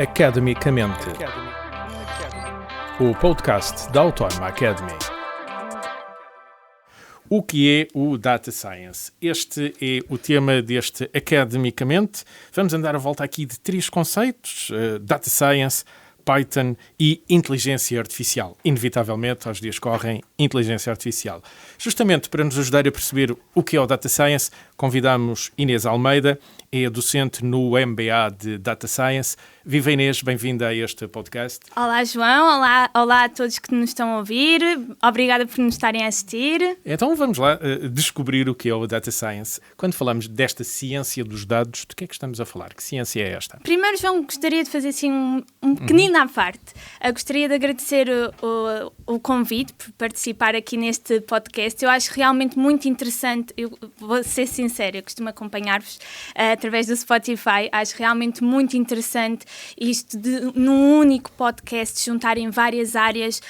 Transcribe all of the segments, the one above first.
Academicamente, o podcast da Autónoma Academy. O que é o Data Science? Este é o tema deste Academicamente. Vamos andar a volta aqui de três conceitos: Data Science, Python e inteligência artificial. Inevitavelmente, aos dias correm, inteligência artificial. Justamente para nos ajudar a perceber o que é o Data Science, convidamos Inês Almeida, é docente no MBA de Data Science. Viva Inês, bem-vinda a este podcast. Olá João, olá a todos que nos estão a ouvir, obrigada por nos estarem a assistir. Então vamos lá descobrir o que é o Data Science. Quando falamos desta ciência dos dados, de que é que estamos a falar? Que ciência é esta? Primeiro, João, gostaria de fazer assim um pequenino à parte. Gostaria de agradecer o convite por participar aqui neste podcast. Eu acho realmente muito interessante, eu vou ser sincera, eu costumo acompanhar-vos através do Spotify, acho realmente muito interessante isto de, num único podcast, juntarem várias áreas,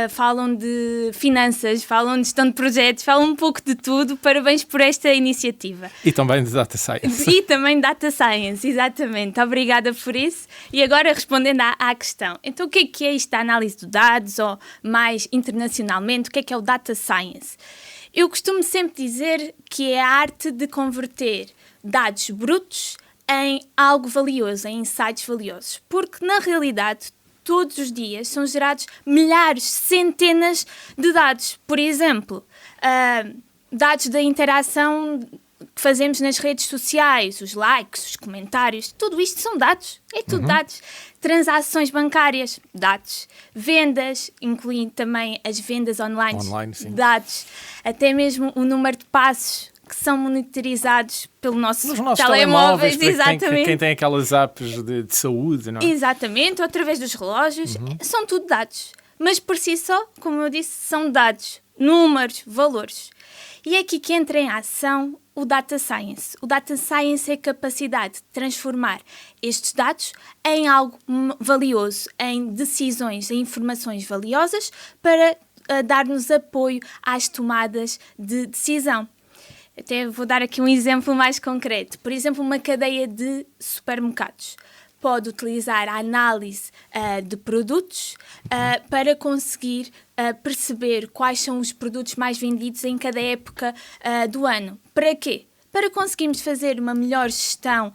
falam de finanças, falam de gestão de projetos, falam um pouco de tudo. Parabéns por esta iniciativa. E também de Data Science. E também Data Science, exatamente. Obrigada por isso. E agora, respondendo à questão. Então, o que é isto da análise de dados, ou mais internacionalmente, o que é o Data Science? Eu costumo sempre dizer que é a arte de converter dados brutos em algo valioso, em insights valiosos. Porque, na realidade, todos os dias são gerados milhares, centenas de dados. Por exemplo, dados da interação que fazemos nas redes sociais, os likes, os comentários, tudo isto são dados. É tudo dados. Transações bancárias, dados. Vendas, incluindo também as vendas online, sim. Dados. Até mesmo o número de passos que são monitorizados pelos nossos telemóveis, exatamente. Quem tem aquelas apps de saúde, não é? Exatamente, ou através dos relógios, são tudo dados. Mas por si só, como eu disse, são dados, números, valores. E é aqui que entra em ação o Data Science. O Data Science é a capacidade de transformar estes dados em algo valioso, em decisões, em informações valiosas para dar-nos apoio às tomadas de decisão. Até vou dar aqui um exemplo mais concreto. Por exemplo, uma cadeia de supermercados pode utilizar a análise de produtos para conseguir perceber quais são os produtos mais vendidos em cada época do ano. Para quê? Para conseguirmos fazer uma melhor gestão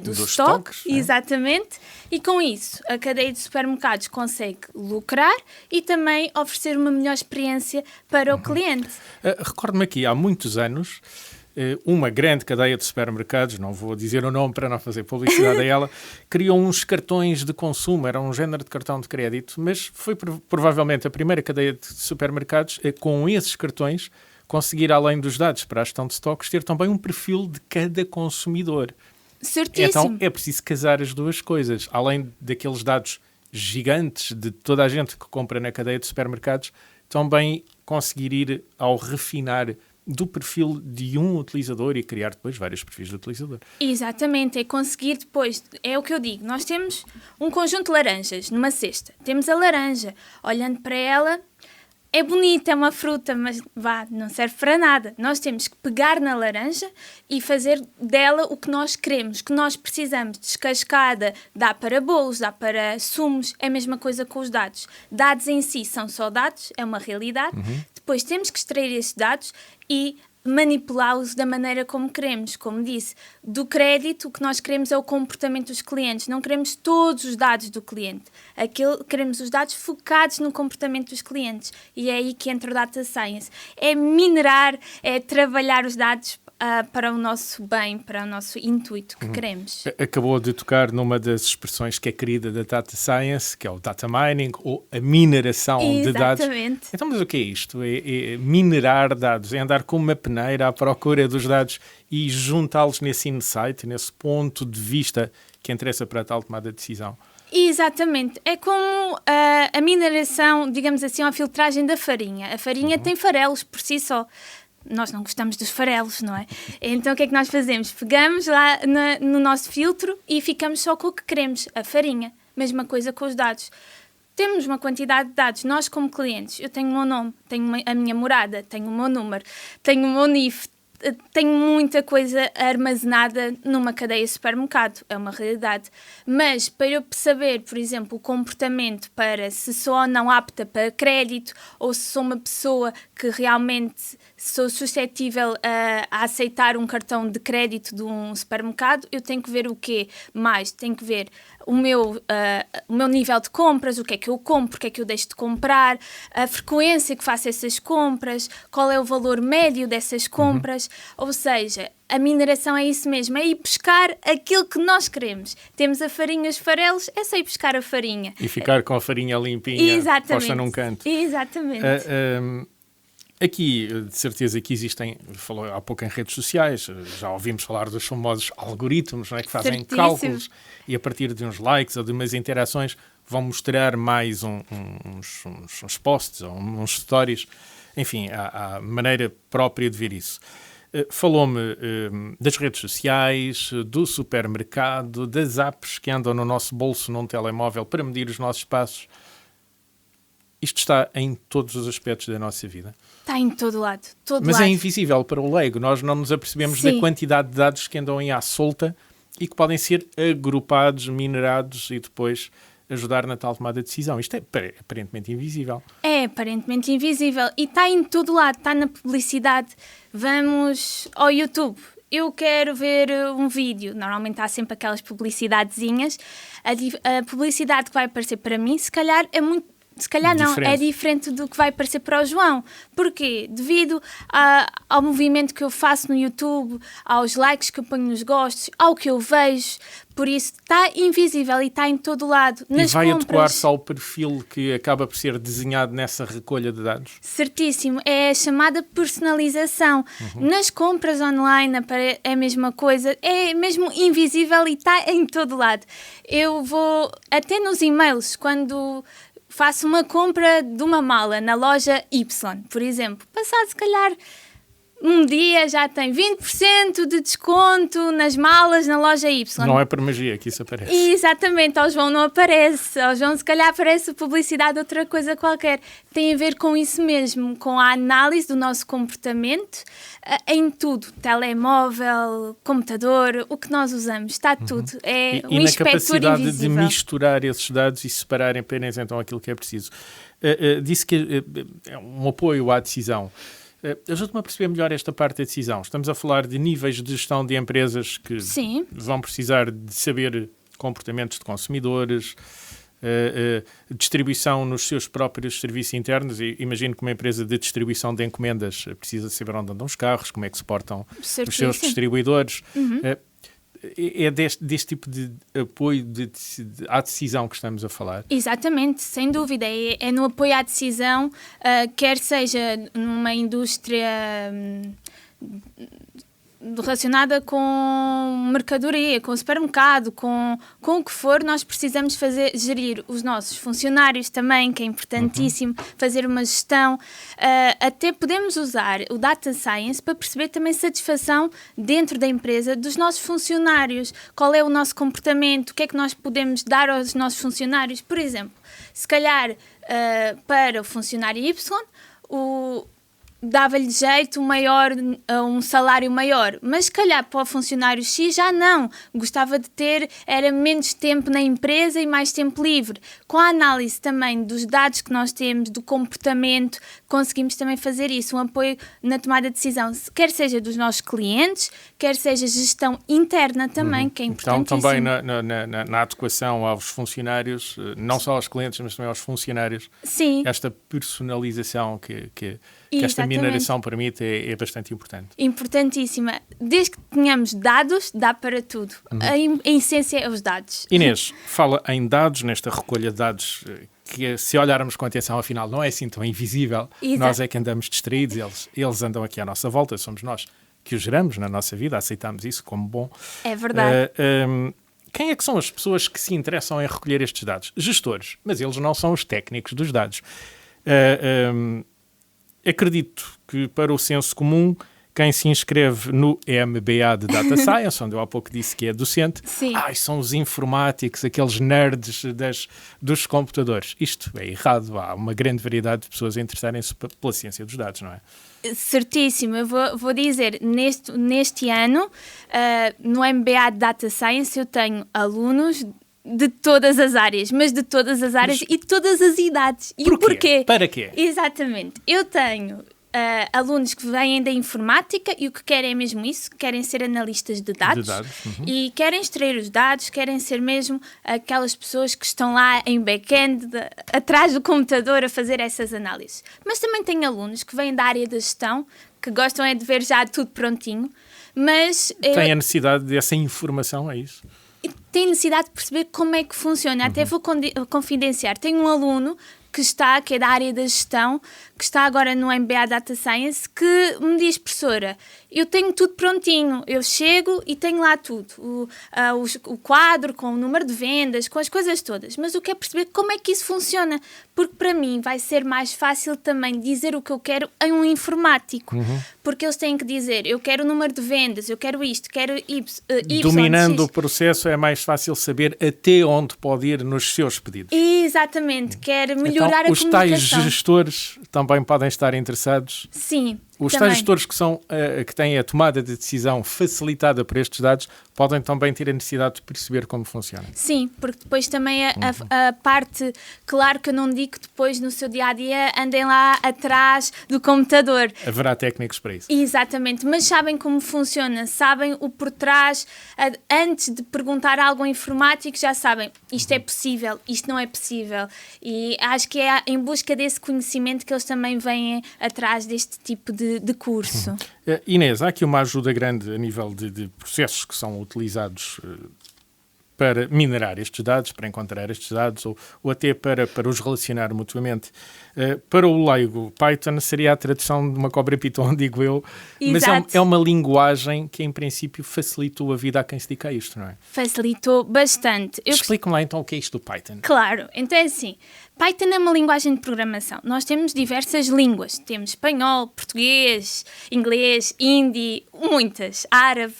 dos estoques, exatamente, e com isso a cadeia de supermercados consegue lucrar e também oferecer uma melhor experiência para o cliente. Recordo-me aqui, há muitos anos, uma grande cadeia de supermercados, não vou dizer o nome para não fazer publicidade a ela, criou uns cartões de consumo, era um género de cartão de crédito, mas foi provavelmente a primeira cadeia de supermercados com esses cartões conseguir, além dos dados para a gestão de estoques, ter também um perfil de cada consumidor. Certíssimo. Então é preciso casar as duas coisas. Além daqueles dados gigantes de toda a gente que compra na cadeia de supermercados, também conseguir ir ao refinar do perfil de um utilizador e criar depois vários perfis de utilizador. Exatamente, é conseguir depois, é o que eu digo, nós temos um conjunto de laranjas numa cesta, temos a laranja, olhando para ela, é bonita, é uma fruta, mas não serve para nada. Nós temos que pegar na laranja e fazer dela o que nós queremos, o que nós precisamos. Descascada, dá para bolos, dá para sumos, é a mesma coisa com os dados. Dados em si são só dados, é uma realidade. Depois temos que extrair esses dados e manipulá-los da maneira como queremos. Como disse, do crédito, o que nós queremos é o comportamento dos clientes. Não queremos todos os dados do cliente. Queremos os dados focados no comportamento dos clientes. E é aí que entra o Data Science. É minerar, é trabalhar os dados para o nosso bem, para o nosso intuito que queremos. Acabou de tocar numa das expressões que é querida da Data Science, que é o Data Mining, ou a mineração de dados. Exatamente. Então, mas o que é isto? É minerar dados, é andar com uma peneira à procura dos dados e juntá-los nesse insight, nesse ponto de vista que interessa para a tal tomada de decisão. Exatamente. É como a mineração, digamos assim, a filtragem da farinha. A farinha tem farelos por si só. Nós não gostamos dos farelos, não é? Então o que é que nós fazemos? Pegamos lá no nosso filtro e ficamos só com o que queremos, a farinha. Mesma coisa com os dados. Temos uma quantidade de dados, nós como clientes, eu tenho o meu nome, tenho a minha morada, tenho o meu número, tenho o meu NIF, tenho muita coisa armazenada numa cadeia de supermercado, é uma realidade. Mas para eu saber, por exemplo, o comportamento para se sou ou não apta para crédito, ou se sou uma pessoa que realmente sou suscetível a aceitar um cartão de crédito de um supermercado, eu tenho que ver o quê? Mais, tenho que ver o meu nível de compras, o que é que eu compro, o que é que eu deixo de comprar, a frequência que faço essas compras, qual é o valor médio dessas compras, ou seja, a mineração é isso mesmo, é ir buscar aquilo que nós queremos. Temos a farinha, os farelos, é só ir buscar a farinha. E ficar com a farinha limpinha, posta num canto. Exatamente. Aqui, de certeza que existem, falou há pouco em redes sociais, já ouvimos falar dos famosos algoritmos, não é, que fazem cálculos e a partir de uns likes ou de umas interações vão mostrar mais uns posts ou uns stories. Enfim, há maneira própria de ver isso. Falou-me das redes sociais, do supermercado, das apps que andam no nosso bolso num telemóvel para medir os nossos passos. Isto está em todos os aspectos da nossa vida. Está em todo lado. Mas é invisível para o leigo. Nós não nos apercebemos da quantidade de dados que andam aí à solta e que podem ser agrupados, minerados e depois ajudar na tal tomada de decisão. Isto é aparentemente invisível. É aparentemente invisível e está em todo lado. Está na publicidade. Vamos ao YouTube. Eu quero ver um vídeo. Normalmente há sempre aquelas publicidadezinhas. A publicidade que vai aparecer para mim, se calhar não, é diferente do que vai aparecer para o João. Porquê? Devido ao movimento que eu faço no YouTube, aos likes que eu ponho nos gostos, ao que eu vejo. Por isso, está invisível e está em todo lado. Nas e vai compras, adequar-se ao perfil que acaba por ser desenhado nessa recolha de dados? Certíssimo. É a chamada personalização. Nas compras online é a mesma coisa. É mesmo invisível e está em todo lado. Eu vou, até nos e-mails, quando faço uma compra de uma mala na loja Y, por exemplo, passado se calhar um dia já tem 20% de desconto nas malas na loja Y. Não é por magia que isso aparece. Exatamente, ao João não aparece. Ao João se calhar aparece publicidade de outra coisa qualquer. Tem a ver com isso mesmo, com a análise do nosso comportamento em tudo. Telemóvel, computador, o que nós usamos, está tudo. É um inspetor invisível. E na capacidade de misturar esses dados e separar apenas então aquilo que é preciso. Disse que é um apoio à decisão. Ajude-me a perceber melhor esta parte da decisão. Estamos a falar de níveis de gestão de empresas que vão precisar de saber comportamentos de consumidores, distribuição nos seus próprios serviços internos. Imagino que uma empresa de distribuição de encomendas precisa saber onde andam os carros, como é que se portam os seus distribuidores. É deste tipo de apoio à decisão que estamos a falar? Exatamente, sem dúvida. É no apoio à decisão, quer seja numa indústria relacionada com mercadoria, com o supermercado, com o que for, nós precisamos gerir os nossos funcionários também, que é importantíssimo, fazer uma gestão. Até podemos usar o Data Science para perceber também satisfação dentro da empresa dos nossos funcionários. Qual é o nosso comportamento, o que é que nós podemos dar aos nossos funcionários. Por exemplo, se calhar para o funcionário Y, dava-lhe jeito um salário maior, mas se calhar para o funcionário X já não, gostava de era menos tempo na empresa e mais tempo livre. Com a análise também dos dados que nós temos, do comportamento, conseguimos também fazer isso, um apoio na tomada de decisão, quer seja dos nossos clientes, quer seja gestão interna também, que é importantíssimo. Então também na adequação aos funcionários, não só aos clientes, mas também aos funcionários, esta personalização que esta mineração permite é bastante importante. Importantíssima. Desde que tenhamos dados, dá para tudo. A essência é os dados. Inês, fala em dados, nesta recolha de dados, que se olharmos com atenção, afinal, não é assim tão invisível. Exato. Nós é que andamos distraídos, eles andam aqui à nossa volta, somos nós que os geramos na nossa vida, aceitamos isso como bom. É verdade. Quem é que são as pessoas que se interessam em recolher estes dados? Gestores, mas eles não são os técnicos dos dados. Acredito que para o senso comum quem se inscreve no MBA de Data Science, onde eu há pouco disse que é docente, são os informáticos, aqueles nerds dos computadores. Isto é errado. Há uma grande variedade de pessoas a interessarem-se pela ciência dos dados, não é? Certíssimo. Eu vou dizer, neste ano, no MBA de Data Science, eu tenho alunos de todas as áreas, mas de todas as áreas e de todas as idades. E o porquê? Para quê? Exatamente. Eu tenho alunos que vêm da informática e o que querem é mesmo isso, querem ser analistas de dados, e querem extrair os dados, querem ser mesmo aquelas pessoas que estão lá em back-end, atrás do computador a fazer essas análises. Mas também tenho alunos que vêm da área da gestão, que gostam é de ver já tudo prontinho, mas... Tem a necessidade dessa informação, é isso? Tem necessidade de perceber como é que funciona. Até vou confidenciar. Tenho um aluno que é da área da gestão, que está agora no MBA Data Science, que me diz, professora, eu tenho tudo prontinho, eu chego e tenho lá tudo, o quadro com o número de vendas, com as coisas todas, mas eu quero perceber como é que isso funciona, porque para mim vai ser mais fácil também dizer o que eu quero a um informático, porque eles têm que dizer, eu quero o número de vendas, eu quero isto, quero Y. Dominando o processo é mais fácil saber até onde pode ir nos seus pedidos. Exatamente, quer melhorar então, a comunicação. Os tais gestores também podem estar interessados? Sim. Os tais gestores que têm a tomada de decisão facilitada por estes dados podem também ter a necessidade de perceber como funciona. Sim, porque depois também a parte, claro que eu não digo que depois no seu dia-a-dia andem lá atrás do computador. Haverá técnicos para isso. Exatamente, mas sabem como funciona, sabem o por trás, antes de perguntar algo informático já sabem, isto é possível, isto não é possível. E acho que é em busca desse conhecimento que eles também vêm atrás deste tipo de curso. Inês, há aqui uma ajuda grande a nível de processos que são utilizados para minerar estes dados, para encontrar estes dados ou até para os relacionar mutuamente. Para o leigo, Python seria a tradução de uma cobra Python, digo eu, Exato. Mas é uma linguagem que em princípio facilitou a vida a quem se dedica a isto, não é? Facilitou bastante. Explica-me lá então o que é isto do Python. Claro, então é assim, Python é uma linguagem de programação. Nós temos diversas línguas, temos espanhol, português, inglês, hindi, muitas, árabe.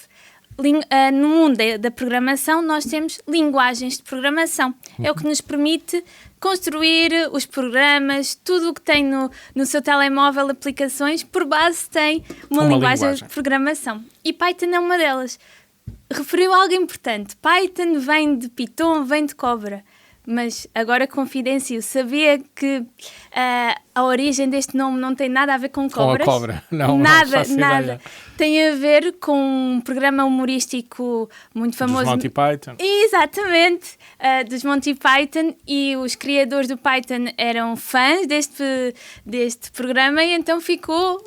No mundo da programação, nós temos linguagens de programação. É o que nos permite construir os programas, tudo o que tem no seu telemóvel, aplicações, por base tem uma linguagem de programação. E Python é uma delas. Referiu algo importante. Python vem de Python, vem de cobra. Mas agora confidencio, sabia que a origem deste nome não tem nada a ver com cobras? Com a cobra, não. Nada. Ideia. Tem a ver com um programa humorístico muito famoso. Dos Monty Python. Exatamente, dos Monty Python, e os criadores do Python eram fãs deste programa e então ficou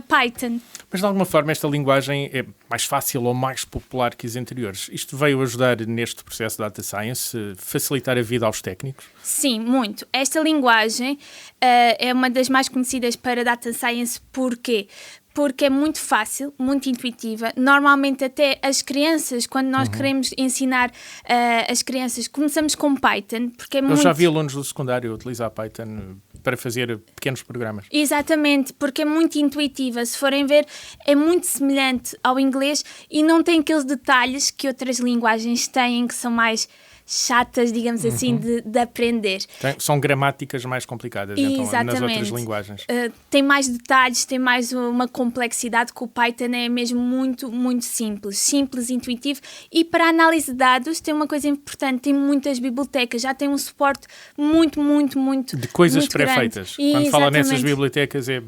Python. Mas de alguma forma esta linguagem é mais fácil ou mais popular que as anteriores. Isto veio ajudar neste processo de Data Science, facilitar a vida aos técnicos? Sim, muito. Esta linguagem é uma das mais conhecidas para Data Science. Porquê? Porque é muito fácil, muito intuitiva. Normalmente até as crianças, quando nós queremos ensinar as crianças, começamos com Python, porque é muito... Eu já vi alunos do secundário utilizar Python para fazer pequenos programas. Exatamente, porque é muito intuitiva. Se forem ver, é muito semelhante ao inglês e não tem aqueles detalhes que outras linguagens têm, que são mais chatas, digamos assim, de aprender. São gramáticas mais complicadas, então, nas outras linguagens. Tem mais detalhes, tem mais uma complexidade, que o Python é mesmo muito, muito simples, intuitivo, e para a análise de dados tem uma coisa importante, tem muitas bibliotecas, já tem um suporte muito de coisas pré-feitas. Quando fala nessas bibliotecas é...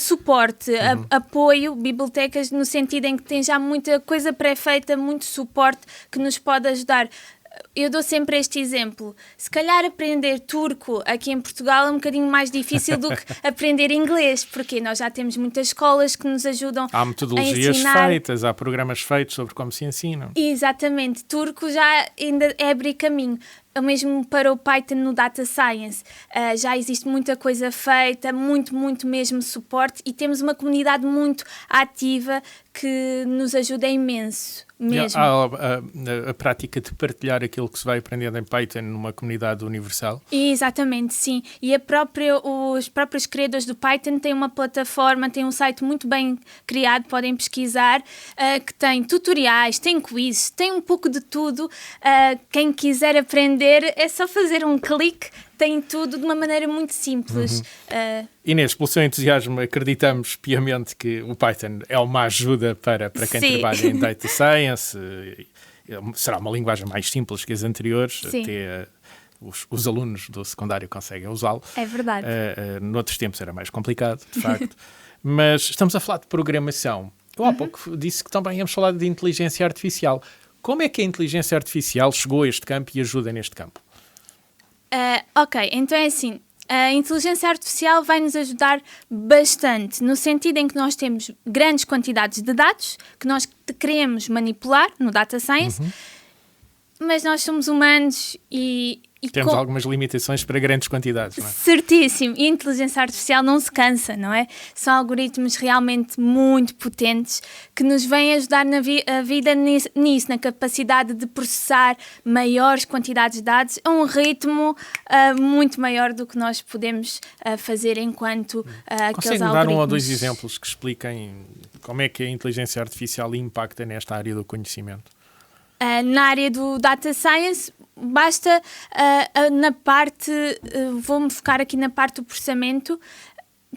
Suporte, apoio, bibliotecas no sentido em que tem já muita coisa pré-feita, muito suporte que nos pode ajudar. Eu dou sempre este exemplo. Se calhar aprender turco aqui em Portugal é um bocadinho mais difícil do que aprender inglês, porque nós já temos muitas escolas que nos ajudam a metodologias feitas, há programas feitos sobre como se ensinam. Exatamente. Turco já ainda é abrir caminho. Mesmo para o Python no Data Science, já existe muita coisa feita, muito mesmo suporte, e temos uma comunidade muito ativa que nos ajuda imenso. mesmo. Há a prática de partilhar aquilo que se vai aprendendo em Python numa comunidade universal. Exatamente, sim. E os próprios criadores do Python têm uma plataforma, têm um site muito bem criado, podem pesquisar, que tem tutoriais, tem quizzes, tem um pouco de tudo. Quem quiser aprender é só fazer um clique, tem tudo de uma maneira muito simples. Inês, pelo seu entusiasmo, acreditamos piamente que o Python é uma ajuda para quem Sim. trabalha em Data Science. Será uma linguagem mais simples que as anteriores. Sim. Até os alunos do secundário conseguem usá-lo. É verdade. Noutros tempos era mais complicado, de facto. Mas estamos a falar de programação. Eu há pouco disse que também íamos falar de inteligência artificial. Como é que a inteligência artificial chegou a este campo e ajuda neste campo? Ok, então é assim, a inteligência artificial vai nos ajudar bastante, no sentido em que nós temos grandes quantidades de dados que nós queremos manipular no Data Science, mas nós somos humanos e Temos algumas limitações para grandes quantidades, não é? Certíssimo. E a inteligência artificial não se cansa, não é? São algoritmos realmente muito potentes que nos vêm ajudar a vida nisso, na capacidade de processar maiores quantidades de dados a um ritmo muito maior do que nós podemos fazer enquanto aqueles Consegue-me algoritmos. dar um ou dois exemplos que expliquem como é que a inteligência artificial impacta nesta área do conhecimento? Na área do Data Science, basta na parte, vou-me focar aqui na parte do processamento,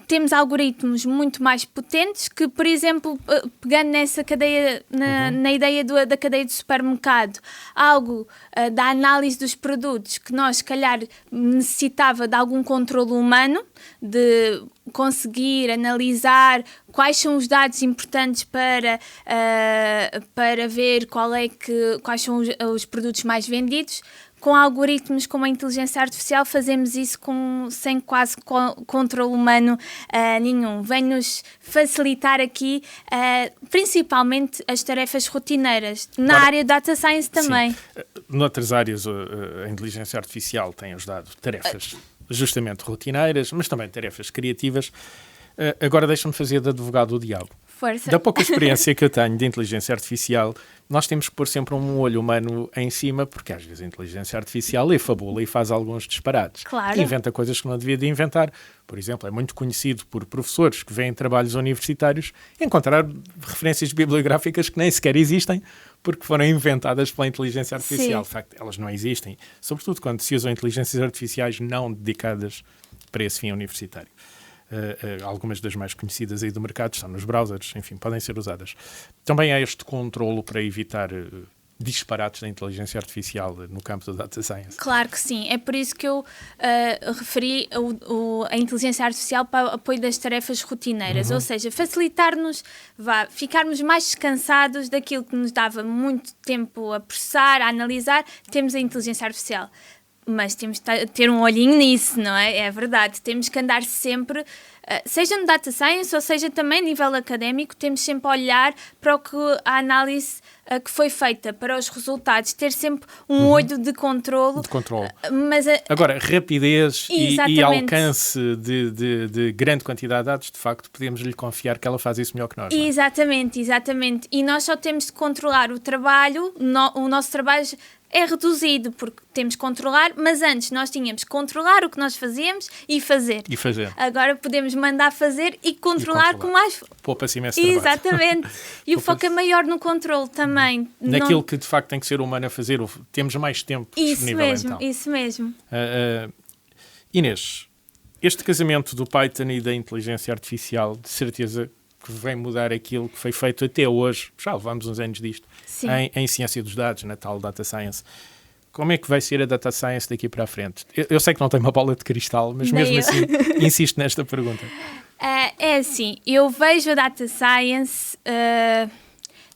temos algoritmos muito mais potentes que, por exemplo, pegando nessa cadeia, na ideia da cadeia de supermercado, algo da análise dos produtos que nós, se calhar, necessitava de algum controle humano, de conseguir analisar quais são os dados importantes para ver quais são os produtos mais vendidos. Com algoritmos como a inteligência artificial fazemos isso sem quase controle humano nenhum. Vem-nos facilitar aqui principalmente as tarefas rotineiras, na área Data Science também. Sim. Noutras áreas a inteligência artificial tem ajudado tarefas justamente rotineiras, mas também tarefas criativas. Agora deixa-me fazer de advogado do diabo. Força. Da pouca experiência que eu tenho de inteligência artificial, nós temos que pôr sempre um olho humano em cima, porque às vezes a inteligência artificial lê fabula e faz alguns disparates. Claro. Inventa coisas que não devia de inventar. Por exemplo, é muito conhecido por professores que veem trabalhos universitários encontrar referências bibliográficas que nem sequer existem, porque foram inventadas pela inteligência artificial. Sim. De facto, elas não existem. Sobretudo quando se usam inteligências artificiais não dedicadas para esse fim universitário. Algumas das mais conhecidas aí do mercado estão nos browsers, enfim, podem ser usadas. Também há este controlo para evitar disparates da inteligência artificial no campo da Data Science. Claro que sim. É por isso que eu referi a inteligência artificial para o apoio das tarefas rotineiras, ou seja, facilitar-nos, ficarmos mais descansados daquilo que nos dava muito tempo a processar, a analisar, temos a inteligência artificial. Mas temos de ter um olhinho nisso, não é? É verdade. Temos que andar sempre, seja no Data Science ou seja também a nível académico, temos sempre a olhar para a análise que foi feita, para os resultados, ter sempre um olho de controlo. Mas agora, rapidez e alcance de grande quantidade de dados, de facto, podemos lhe confiar que ela faz isso melhor que nós. Não é? Exatamente. E nós só temos de controlar o trabalho, o nosso trabalho é reduzido, porque temos que controlar, mas antes nós tínhamos que controlar o que nós fazíamos e fazer. Agora podemos mandar fazer e controlar com mais... Poupa-se imenso trabalho. Exatamente. E o foco é maior no controle também. Naquilo que de facto tem que ser humano a fazer, temos mais tempo disponível. Isso mesmo. Inês, este casamento do Python e da inteligência artificial, de certeza que vem mudar aquilo que foi feito até hoje, já levamos uns anos disto, em ciência dos dados, na tal Data Science. Como é que vai ser a Data Science daqui para a frente? Eu sei que não tenho uma bola de cristal, mas mesmo assim insisto nesta pergunta. É assim, eu vejo a Data Science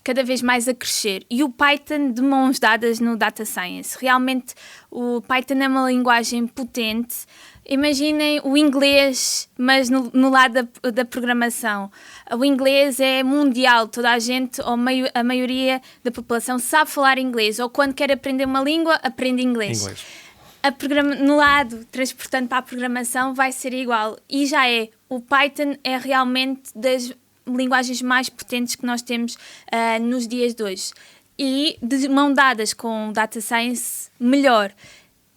cada vez mais a crescer e o Python de mãos dadas no Data Science. Realmente o Python é uma linguagem potente. Imaginem o inglês, mas no lado da programação. O inglês é mundial, toda a gente, ou a maioria da população sabe falar inglês, ou quando quer aprender uma língua, aprende inglês. No lado, transportando para a programação, vai ser igual. E já é. O Python é realmente das linguagens mais potentes que nós temos nos dias de hoje. e de mão dadas com Data Science, melhor.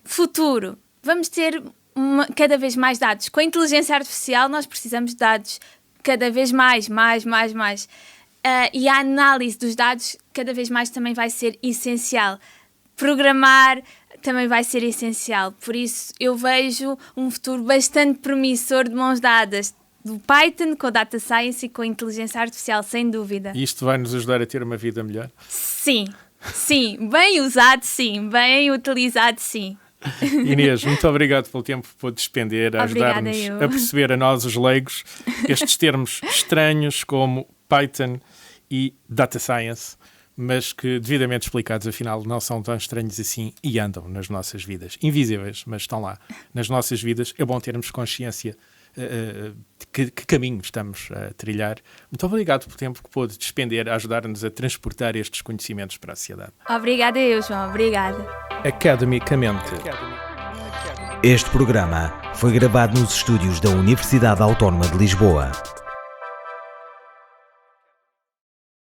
Futuro, vamos ter cada vez mais dados. Com a inteligência artificial nós precisamos de dados cada vez mais. E a análise dos dados cada vez mais também vai ser essencial. Programar também vai ser essencial. Por isso eu vejo um futuro bastante promissor de mãos dadas. Do Python com a Data Science e com a inteligência artificial, sem dúvida. E isto vai nos ajudar a ter uma vida melhor? Sim. Bem usado, sim. Bem utilizado, sim. Inês, muito obrigado pelo tempo que pôde despender a ajudar-nos a perceber a nós, os leigos, estes termos estranhos como Python e Data Science, mas que, devidamente explicados, afinal, não são tão estranhos assim e andam nas nossas vidas. Invisíveis, mas estão lá. Nas nossas vidas é bom termos consciência que caminho estamos a trilhar. Muito obrigado pelo tempo que pôde despender a ajudar-nos a transportar estes conhecimentos para a sociedade. Obrigada eu, João. Obrigada. Academicamente. Este programa foi gravado nos estúdios da Universidade Autónoma de Lisboa.